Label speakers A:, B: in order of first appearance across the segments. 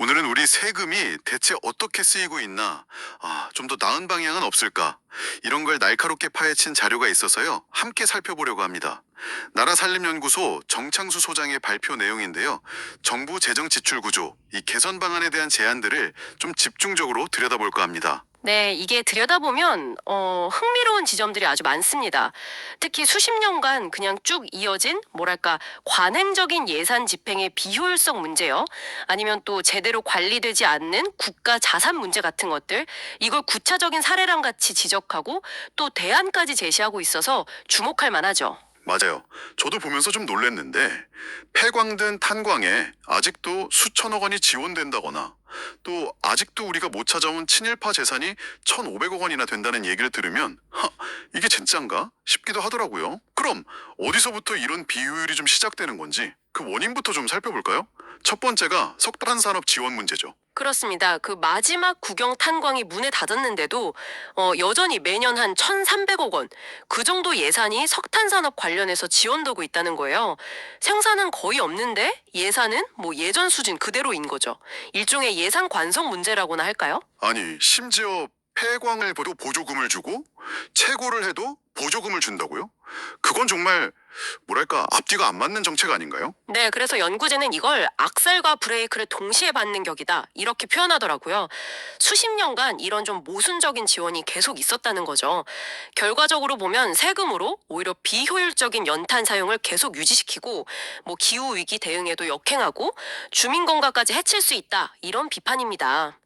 A: 오늘은 우리 세금이 대체 어떻게 쓰이고 있나, 좀 더 나은 방향은 없을까? 이런 걸 날카롭게 파헤친 자료가 있어서요. 함께 살펴보려고 합니다. 나라살림연구소 정창수 소장의 발표 내용인데요. 정부 재정 지출 구조, 이 개선 방안에 대한 제안들을 좀 집중적으로 들여다볼까 합니다.
B: 네, 이게 들여다보면 흥미로운 지점들이 아주 많습니다. 특히 수십 년간 그냥 쭉 이어진 뭐랄까 관행적인 예산 집행의 비효율성 문제요. 아니면 또 제대로 관리되지 않는 국가 자산 문제 같은 것들 이걸 구체적인 사례랑 같이 지적하고 또 대안까지 제시하고 있어서 주목할 만하죠.
A: 맞아요. 저도 보면서 좀 놀랬는데 폐광된 탄광에 아직도 수천억 원이 지원된다거나 또 아직도 우리가 못 찾아온 친일파 재산이 1,500억 원이나 된다는 얘기를 들으면 이게 진짠가 싶기도 하더라고요. 그럼 어디서부터 이런 비효율이 좀 시작되는 건지 그 원인부터 좀 살펴볼까요? 첫 번째가 석탄 산업 지원 문제죠.
B: 그렇습니다. 그 마지막 국영 탄광이 문에 닫았는데도 여전히 매년 한 1,300억 원, 그 정도 예산이 석탄 산업 관련해서 지원되고 있다는 거예요. 생산은 거의 없는데 예산은 뭐 예전 수준 그대로인 거죠. 일종의 예산 관성 문제라고나 할까요?
A: 아니, 심지어 폐광을 해도 보조금을 주고 채굴을 해도 보조금을 준다고요? 그건 정말 뭐랄까 앞뒤가 안 맞는 정책 아닌가요?
B: 네, 그래서 연구진은 이걸 악셀과 브레이크를 동시에 밟는 격이다. 이렇게 표현하더라고요. 수십 년간 이런 좀 모순적인 지원이 계속 있었다는 거죠. 결과적으로 보면 세금으로 오히려 비효율적인 연탄 사용을 계속 유지시키고 뭐 기후 위기 대응에도 역행하고 주민 건강까지 해칠 수 있다. 이런 비판입니다.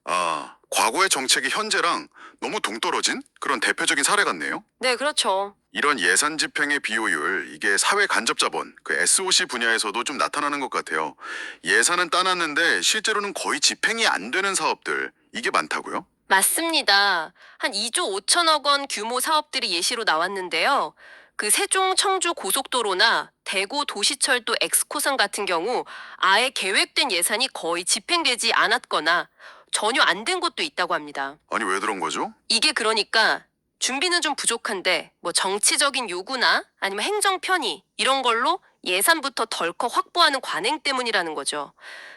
A: 과거의 정책이 현재랑 너무 동떨어진 그런 대표적인 사례 같네요.
B: 네, 그렇죠.
A: 이런 예산 집행의 비효율, 이게 사회 간접 자본, 그 SOC 분야에서도 좀 나타나는 것 같아요. 예산은 따놨는데 실제로는 거의 집행이 안 되는 사업들, 이게 많다고요?
B: 맞습니다. 한 2조 5천억 원 규모 사업들이 예시로 나왔는데요. 그 세종 청주 고속도로나 대구 도시철도 엑스코선 같은 경우 아예 계획된 예산이 거의 집행되지 않았거나 전혀 안 된 곳도 있다고 합니다.
A: 아니, 왜 그런 거죠?
B: 이게 그러니까 준비는 좀 부족한데 뭐 정치적인 요구나 아니면 행정 편의 이런 걸로 예산부터 덜컥 확보하는 관행 때문이라는 거죠.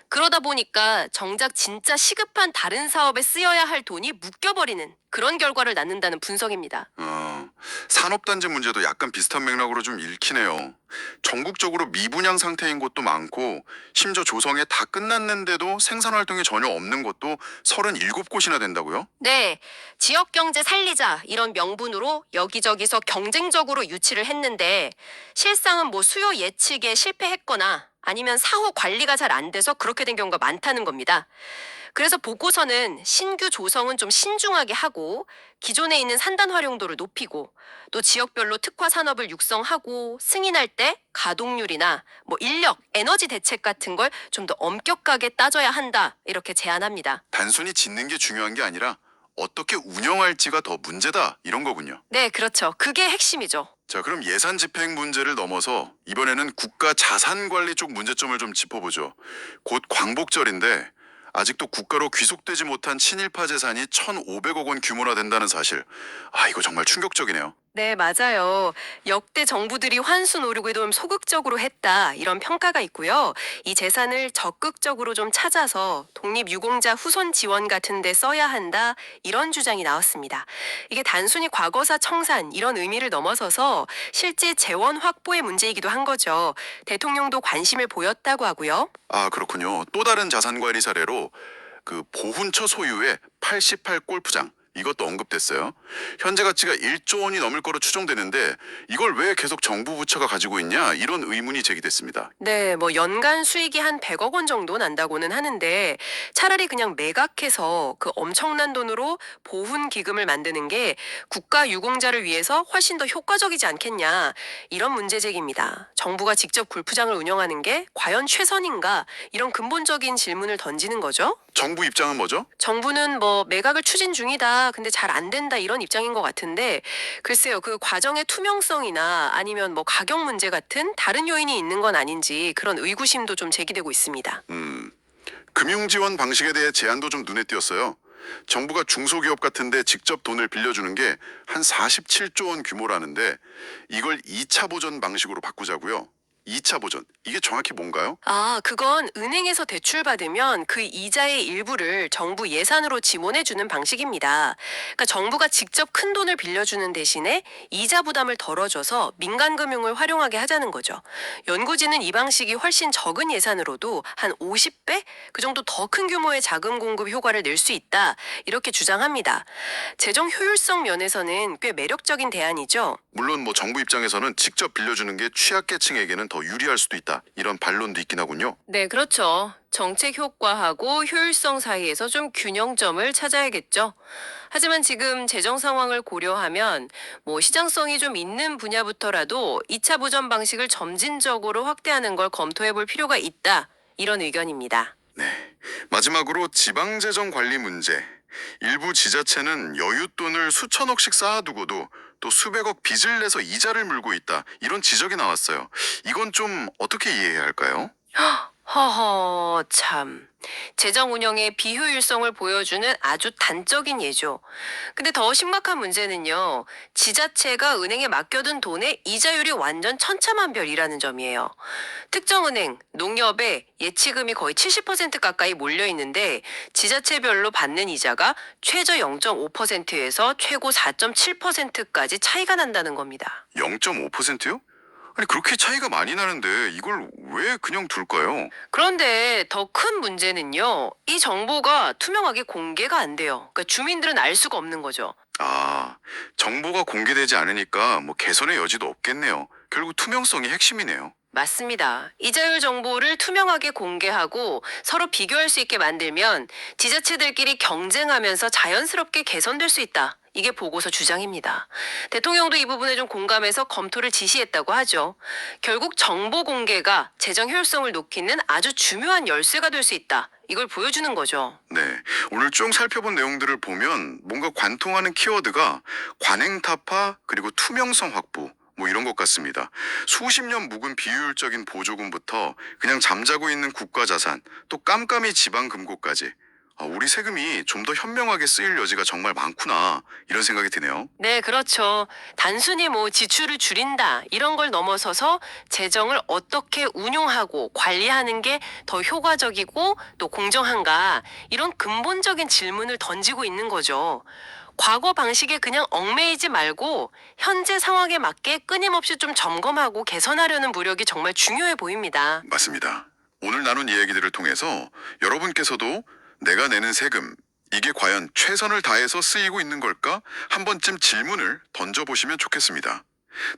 B: 그러다 보니까 정작 진짜 시급한 다른 사업에 쓰여야 할 돈이 묶여버리는 그런 결과를 낳는다는 분석입니다.
A: 산업단지 문제도 약간 비슷한 맥락으로 좀 읽히네요. 전국적으로 미분양 상태인 곳도 많고, 심지어 조성에 다 끝났는데도 생산 활동이 전혀 없는 곳도 37곳이나 된다고요?
B: 네, 지역 경제 살리자 이런 명분으로 여기저기서 경쟁적으로 유치를 했는데 실상은 뭐 수요 예측에 실패했거나 아니면 사후 관리가 잘 안 돼서 그렇게 된 경우가 많다는 겁니다. 그래서 보고서는 신규 조성은 좀 신중하게 하고 기존에 있는 산단 활용도를 높이고 또 지역별로 특화 산업을 육성하고 승인할 때 가동률이나 뭐 인력, 에너지 대책 같은 걸 좀 더 엄격하게 따져야 한다 이렇게 제안합니다.
A: 단순히 짓는 게 중요한 게 아니라 어떻게 운영할지가 더 문제다 이런 거군요.
B: 네, 그렇죠. 그게 핵심이죠.
A: 자, 그럼 예산 집행 문제를 넘어서 이번에는 국가 자산 관리 쪽 문제점을 좀 짚어보죠. 곧 광복절인데 아직도 국가로 귀속되지 못한 친일파 재산이 1,500억 원 규모나 된다는 사실. 이거 정말 충격적이네요.
B: 네, 맞아요. 역대 정부들이 환수 노력을 좀 소극적으로 했다. 이런 평가가 있고요. 이 재산을 적극적으로 좀 찾아서 독립유공자 후손 지원 같은 데 써야 한다. 이런 주장이 나왔습니다. 이게 단순히 과거사 청산 이런 의미를 넘어서서 실제 재원 확보의 문제이기도 한 거죠. 대통령도 관심을 보였다고 하고요.
A: 그렇군요. 또 다른 자산 관리 사례로 그 보훈처 소유의 88 골프장 이것도 언급됐어요. 현재 가치가 1조 원이 넘을 거로 추정되는데 이걸 왜 계속 정부 부처가 가지고 있냐 이런 의문이 제기됐습니다.
B: 네, 뭐 연간 수익이 한 100억 원 정도 난다고는 하는데 차라리 그냥 매각해서 그 엄청난 돈으로 보훈 기금을 만드는 게 국가 유공자를 위해서 훨씬 더 효과적이지 않겠냐 이런 문제 제기입니다. 정부가 직접 골프장을 운영하는 게 과연 최선인가 이런 근본적인 질문을 던지는 거죠.
A: 정부 입장은 뭐죠?
B: 정부는 뭐 매각을 추진 중이다. 근데 잘 안 된다. 이런 입장인 것 같은데 글쎄요. 그 과정의 투명성이나 아니면 뭐 가격 문제 같은 다른 요인이 있는 건 아닌지 그런 의구심도 좀 제기되고 있습니다.
A: 금융 지원 방식에 대해 제안도 좀 눈에 띄었어요. 정부가 중소기업 같은데 직접 돈을 빌려주는 게 한 47조 원 규모라는데 이걸 2차 보전 방식으로 바꾸자고요. 2차 보전, 이게 정확히 뭔가요?
B: 아, 그건 은행에서 대출받으면 그 이자의 일부를 정부 예산으로 지원해주는 방식입니다. 그러니까 정부가 직접 큰 돈을 빌려주는 대신에 이자 부담을 덜어줘서 민간 금융을 활용하게 하자는 거죠. 연구진은 이 방식이 훨씬 적은 예산으로도 한 50배? 그 정도 더 큰 규모의 자금 공급 효과를 낼 수 있다. 이렇게 주장합니다. 재정 효율성 면에서는 꽤 매력적인 대안이죠.
A: 물론 뭐 정부 입장에서는 직접 빌려주는 게 취약계층에게는 더 유리할 수도 있다. 이런 반론도 있긴 하군요.
B: 네, 그렇죠. 정책 효과하고 효율성 사이에서 좀 균형점을 찾아야겠죠. 하지만 지금 재정 상황을 고려하면 뭐 시장성이 좀 있는 분야부터라도 2차 보전 방식을 점진적으로 확대하는 걸 검토해 볼 필요가 있다. 이런 의견입니다.
A: 네. 마지막으로 지방재정 관리 문제. 일부 지자체는 여윳돈을 수천억씩 쌓아두고도 또 수백억 빚을 내서 이자를 물고 있다. 이런 지적이 나왔어요. 이건 좀 어떻게 이해해야 할까요?
B: 허허, 참. 재정 운영의 비효율성을 보여주는 아주 단적인 예죠. 근데 더 심각한 문제는요, 지자체가 은행에 맡겨둔 돈의 이자율이 완전 천차만별이라는 점이에요. 특정 은행, 농협에 예치금이 거의 70% 가까이 몰려 있는데, 지자체별로 받는 이자가 최저 0.5%에서 최고 4.7%까지 차이가 난다는 겁니다.
A: 0.5%요? 아니 그렇게 차이가 많이 나는데 이걸 왜 그냥 둘까요?
B: 그런데 더 큰 문제는요, 이 정보가 투명하게 공개가 안 돼요. 그러니까 주민들은 알 수가 없는 거죠.
A: 아, 정보가 공개되지 않으니까 뭐 개선의 여지도 없겠네요. 결국 투명성이 핵심이네요.
B: 맞습니다. 이자율 정보를 투명하게 공개하고 서로 비교할 수 있게 만들면 지자체들끼리 경쟁하면서 자연스럽게 개선될 수 있다. 이게 보고서 주장입니다. 대통령도 이 부분에 좀 공감해서 검토를 지시했다고 하죠. 결국 정보 공개가 재정 효율성을 높이는 아주 중요한 열쇠가 될 수 있다. 이걸 보여주는 거죠.
A: 네, 오늘 쭉 살펴본 내용들을 보면 뭔가 관통하는 키워드가 관행타파 그리고 투명성 확보 뭐 이런 것 같습니다. 수십 년 묵은 비효율적인 보조금부터 그냥 잠자고 있는 국가자산 또 깜깜이 지방금고까지 우리 세금이 좀 더 현명하게 쓰일 여지가 정말 많구나 이런 생각이 드네요.
B: 네, 그렇죠. 단순히 뭐 지출을 줄인다 이런 걸 넘어서서 재정을 어떻게 운용하고 관리하는 게 더 효과적이고 또 공정한가 이런 근본적인 질문을 던지고 있는 거죠. 과거 방식에 그냥 얽매이지 말고 현재 상황에 맞게 끊임없이 좀 점검하고 개선하려는 무력이 정말 중요해 보입니다.
A: 맞습니다. 오늘 나눈 이야기들을 통해서 여러분께서도 내가 내는 세금, 이게 과연 최선을 다해서 쓰이고 있는 걸까? 한 번쯤 질문을 던져보시면 좋겠습니다.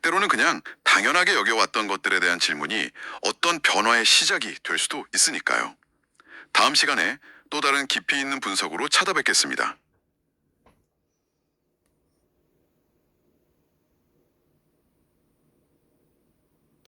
A: 때로는 그냥 당연하게 여겨왔던 것들에 대한 질문이 어떤 변화의 시작이 될 수도 있으니까요. 다음 시간에 또 다른 깊이 있는 분석으로 찾아뵙겠습니다.